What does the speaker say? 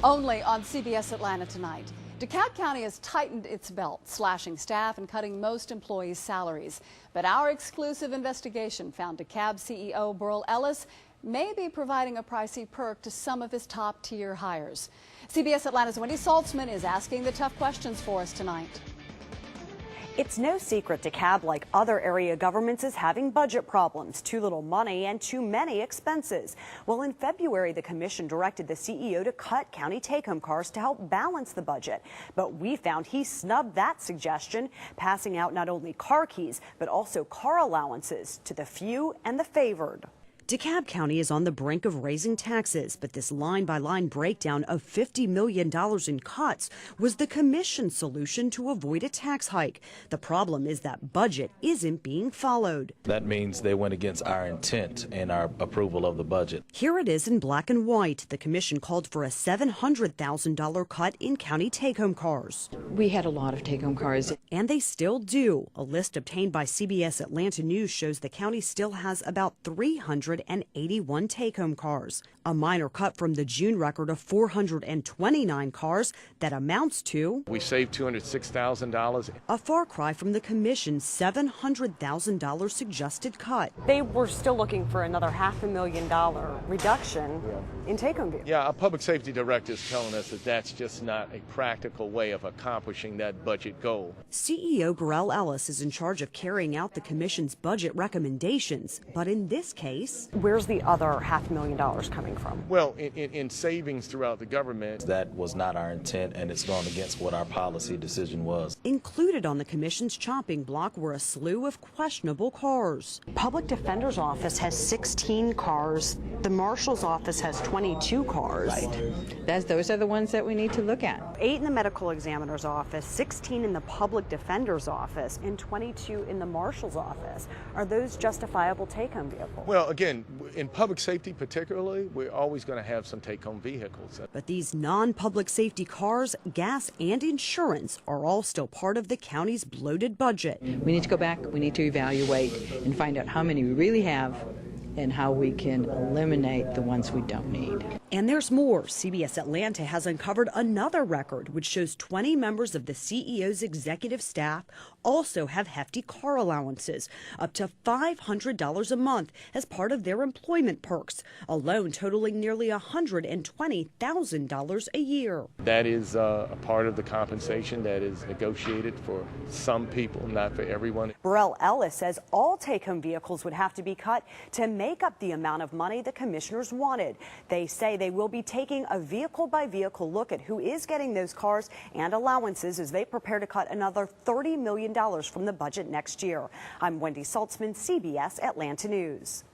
Only on CBS Atlanta tonight. DeKalb County has tightened its belt, slashing staff and cutting most employees' salaries. But our exclusive investigation found DeKalb CEO Burrell Ellis may be providing a pricey perk to some of his top-tier hires. CBS Atlanta's Wendy Saltzman is asking the tough questions for us tonight. It's no secret DeKalb, like other area governments, is having budget problems, too little money and too many expenses. Well, in February, the commission directed the CEO to cut county take-home cars to help balance the budget. But we found he snubbed that suggestion, passing out not only car keys, but also car allowances to the few and the favored. DeKalb County is on the brink of raising taxes, but this line-by-line breakdown of $50 million in cuts was the commission's solution to avoid a tax hike. The problem is that budget isn't being followed. That means they went against our intent and our approval of the budget. Here it is in black and white. The commission called for a $700,000 cut in county take-home cars. We had a lot of take-home cars. And they still do. A list obtained by CBS Atlanta News shows the county still has about 381 take-home cars, a minor cut from the June record of 429 cars that amounts to we saved $206,000. A far cry from the commission's $700,000 suggested cut. They were still looking for another $500,000 reduction in take-home vehicles. Yeah, our public safety director is telling us that that's just not a practical way of accomplishing that budget goal. CEO Burrell Ellis is in charge of carrying out the commission's budget recommendations, but in this case, where's the other $500,000 coming from? Well, in savings throughout the government. That was not our intent, and it's gone against what our policy decision was. Included on the commission's chopping block were a slew of questionable cars. Public Defender's Office has 16 cars. The Marshal's Office has 22 cars. Right. Those are the ones that we need to look at. 8 in the Medical Examiner's Office, 16 in the Public Defender's Office, and 22 in the Marshal's Office. Are those justifiable take-home vehicles? Well, again, in public safety particularly, we're always going to have some take-home vehicles. But these non-public safety cars, gas, and insurance are all still part of the county's bloated budget. We need to go back, we need to evaluate and find out how many we really have and how we can eliminate the ones we don't need. And there's more. CBS Atlanta has uncovered another record which shows 20 members of the CEO's executive staff also have hefty car allowances, up to $500 a month as part of their employment perks, alone totaling nearly $120,000 a year. That is a part of the compensation that is negotiated for some people, not for everyone. Burrell Ellis says all take-home vehicles would have to be cut to make up the amount of money the commissioners wanted. They say they will be taking a vehicle-by-vehicle look at who is getting those cars and allowances as they prepare to cut another $30 million from the budget next year. I'm Wendy Saltzman, CBS Atlanta News.